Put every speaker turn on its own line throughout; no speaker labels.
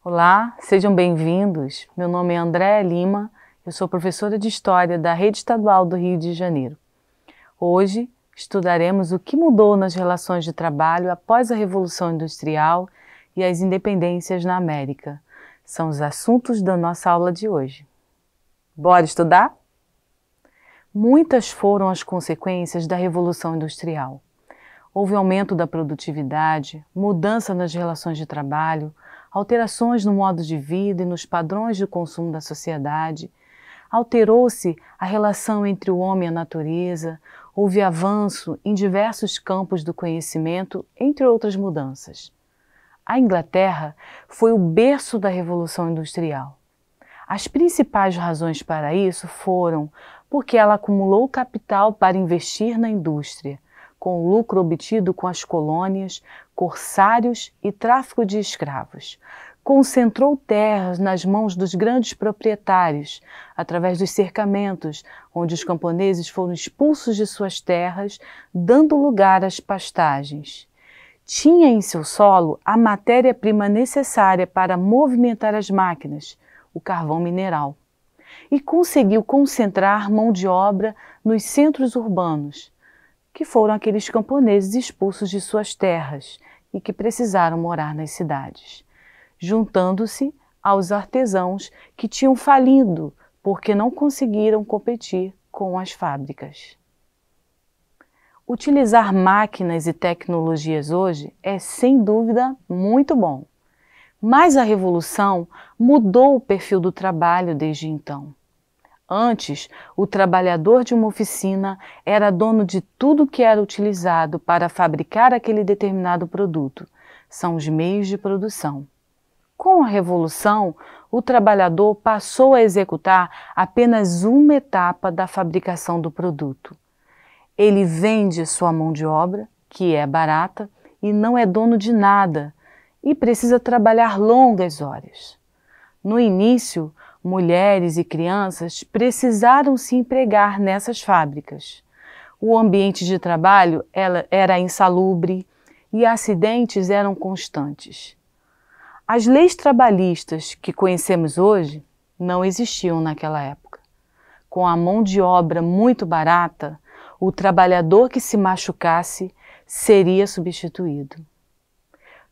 Olá, sejam bem-vindos. Meu nome é Andréa Lima, eu sou professora de História da Rede Estadual do Rio de Janeiro. Hoje estudaremos o que mudou nas relações de trabalho após a Revolução Industrial e as independências na América. São os assuntos da nossa aula de hoje. Bora estudar? Muitas foram as consequências da Revolução Industrial. Houve aumento da produtividade, mudança nas relações de trabalho, alterações no modo de vida e nos padrões de consumo da sociedade. Alterou-se a relação entre o homem e a natureza, houve avanço em diversos campos do conhecimento, entre outras mudanças. A Inglaterra foi o berço da Revolução Industrial. As principais razões para isso foram porque ela acumulou capital para investir na indústria, com o lucro obtido com as colônias, corsários e tráfico de escravos. Concentrou terras nas mãos dos grandes proprietários, através dos cercamentos, onde os camponeses foram expulsos de suas terras, dando lugar às pastagens. Tinha em seu solo a matéria-prima necessária para movimentar as máquinas, o carvão mineral. E conseguiu concentrar mão de obra nos centros urbanos, que foram aqueles camponeses expulsos de suas terras e que precisaram morar nas cidades, juntando-se aos artesãos que tinham falido porque não conseguiram competir com as fábricas. Utilizar máquinas e tecnologias hoje é, sem dúvida, muito bom, mas a Revolução mudou o perfil do trabalho desde então. Antes, o trabalhador de uma oficina era dono de tudo que era utilizado para fabricar aquele determinado produto. São os meios de produção. Com a Revolução, o trabalhador passou a executar apenas uma etapa da fabricação do produto. Ele vende sua mão de obra, que é barata, e não é dono de nada, e precisa trabalhar longas horas. No início, mulheres e crianças precisaram se empregar nessas fábricas. O ambiente de trabalho era insalubre e acidentes eram constantes. As leis trabalhistas que conhecemos hoje não existiam naquela época. Com a mão de obra muito barata, o trabalhador que se machucasse seria substituído.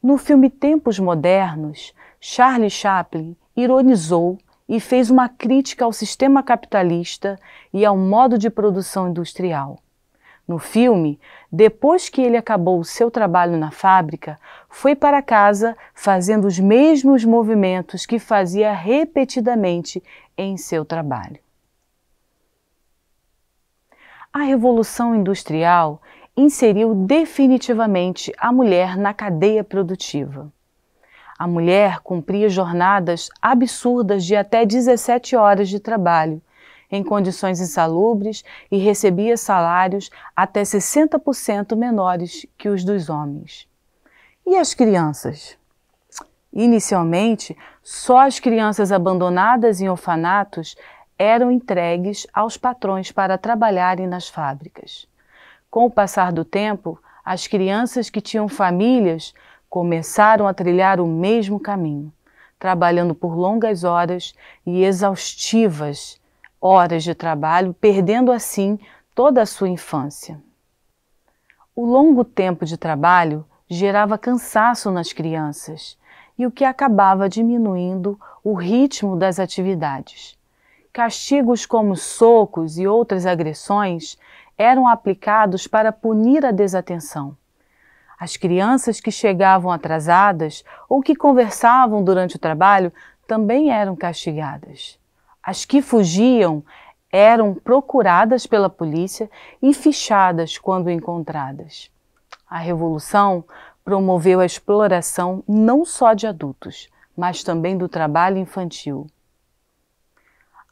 No filme Tempos Modernos, Charlie Chaplin ironizou e fez uma crítica ao sistema capitalista e ao modo de produção industrial. No filme, depois que ele acabou o seu trabalho na fábrica, foi para casa fazendo os mesmos movimentos que fazia repetidamente em seu trabalho. A Revolução Industrial inseriu definitivamente a mulher na cadeia produtiva. A mulher cumpria jornadas absurdas de até 17 horas de trabalho, em condições insalubres, e recebia salários até 60% menores que os dos homens. E as crianças? Inicialmente, só as crianças abandonadas em orfanatos eram entregues aos patrões para trabalharem nas fábricas. Com o passar do tempo, as crianças que tinham famílias começaram a trilhar o mesmo caminho, trabalhando por longas horas e exaustivas horas de trabalho, perdendo assim toda a sua infância. O longo tempo de trabalho gerava cansaço nas crianças, e o que acabava diminuindo o ritmo das atividades. Castigos como socos e outras agressões eram aplicados para punir a desatenção. As crianças que chegavam atrasadas ou que conversavam durante o trabalho também eram castigadas. As que fugiam eram procuradas pela polícia e fichadas quando encontradas. A Revolução promoveu a exploração não só de adultos, mas também do trabalho infantil.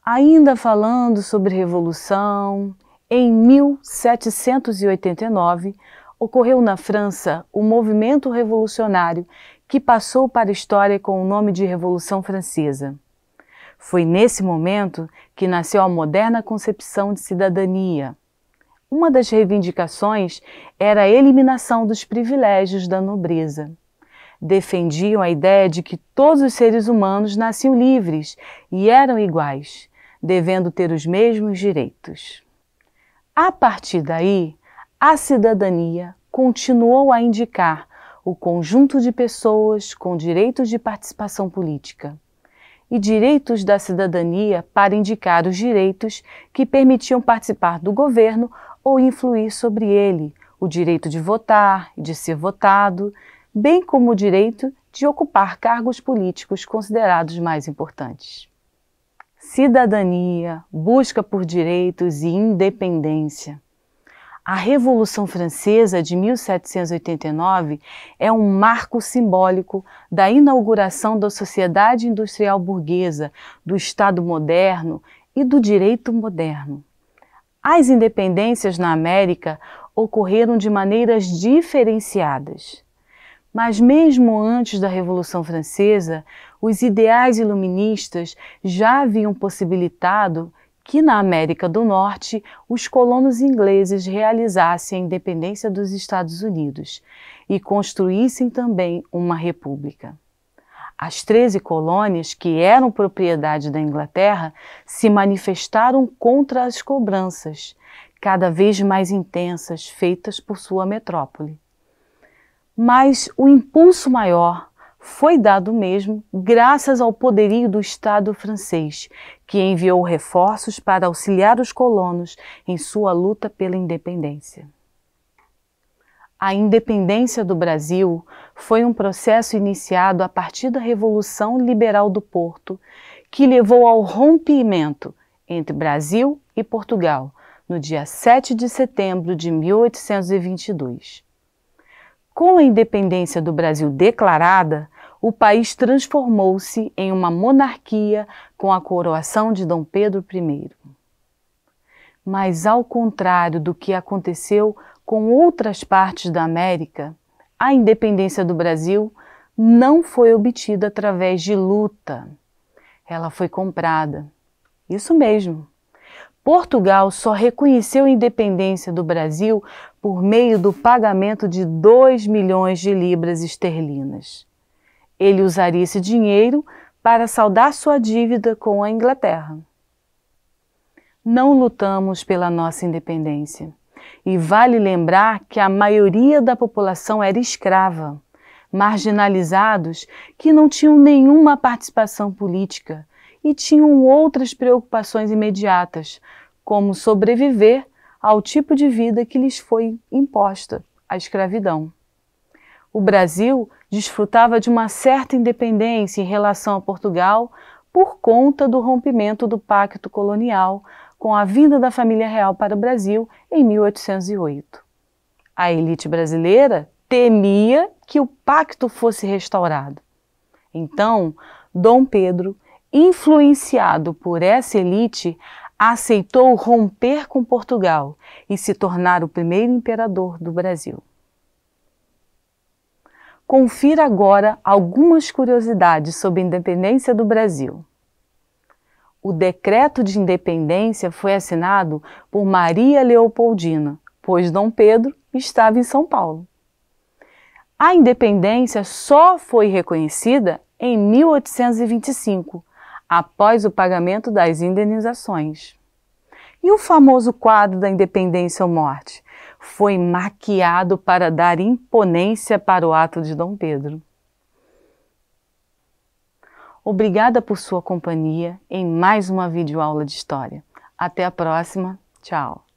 Ainda falando sobre Revolução, em 1789, ocorreu na França o movimento revolucionário que passou para a história com o nome de Revolução Francesa. Foi nesse momento que nasceu a moderna concepção de cidadania. Uma das reivindicações era a eliminação dos privilégios da nobreza. defendiam a ideia de que todos os seres humanos nasciam livres e eram iguais, devendo ter os mesmos direitos. A partir daí, a cidadania continuou a indicar o conjunto de pessoas com direitos de participação política e direitos da cidadania para indicar os direitos que permitiam participar do governo ou influir sobre ele, o direito de votar e de ser votado, bem como o direito de ocupar cargos políticos considerados mais importantes. Cidadania, busca por direitos e independência. A Revolução Francesa de 1789 é um marco simbólico da inauguração da sociedade industrial burguesa, do Estado moderno e do direito moderno. As independências na América ocorreram de maneiras diferenciadas. Mas mesmo antes da Revolução Francesa, os ideais iluministas já haviam possibilitado que na América do Norte os colonos ingleses realizassem a independência dos Estados Unidos e construíssem também uma república. As 13 colônias, que eram propriedade da Inglaterra, se manifestaram contra as cobranças, cada vez mais intensas, feitas por sua metrópole. Mas o impulso maior foi dado mesmo graças ao poderio do Estado francês, que enviou reforços para auxiliar os colonos em sua luta pela independência. A independência do Brasil foi um processo iniciado a partir da Revolução Liberal do Porto, que levou ao rompimento entre Brasil e Portugal, no dia 7 de setembro de 1822. Com a independência do Brasil declarada, o país transformou-se em uma monarquia com a coroação de Dom Pedro I. Mas, ao contrário do que aconteceu com outras partes da América, a independência do Brasil não foi obtida através de luta. Ela foi comprada. Isso mesmo. Portugal só reconheceu a independência do Brasil por meio do pagamento de 2 milhões de libras esterlinas. Ele usaria esse dinheiro para saldar sua dívida com a Inglaterra. Não lutamos pela nossa independência. E vale lembrar que a maioria da população era escrava, marginalizados que não tinham nenhuma participação política e tinham outras preocupações imediatas, como sobreviver ao tipo de vida que lhes foi imposta, a escravidão. O Brasil desfrutava de uma certa independência em relação a Portugal por conta do rompimento do pacto colonial com a vinda da família real para o Brasil em 1808. A elite brasileira temia que o pacto fosse restaurado. Então, Dom Pedro, influenciado por essa elite, aceitou romper com Portugal e se tornar o primeiro imperador do Brasil. Confira agora algumas curiosidades sobre a independência do Brasil. O decreto de independência foi assinado por Maria Leopoldina, pois Dom Pedro estava em São Paulo. A independência só foi reconhecida em 1825, após o pagamento das indenizações. E o famoso quadro da Independência ou Morte foi maquiado para dar imponência para o ato de Dom Pedro. Obrigada por sua companhia em mais uma videoaula de História. Até a próxima. Tchau!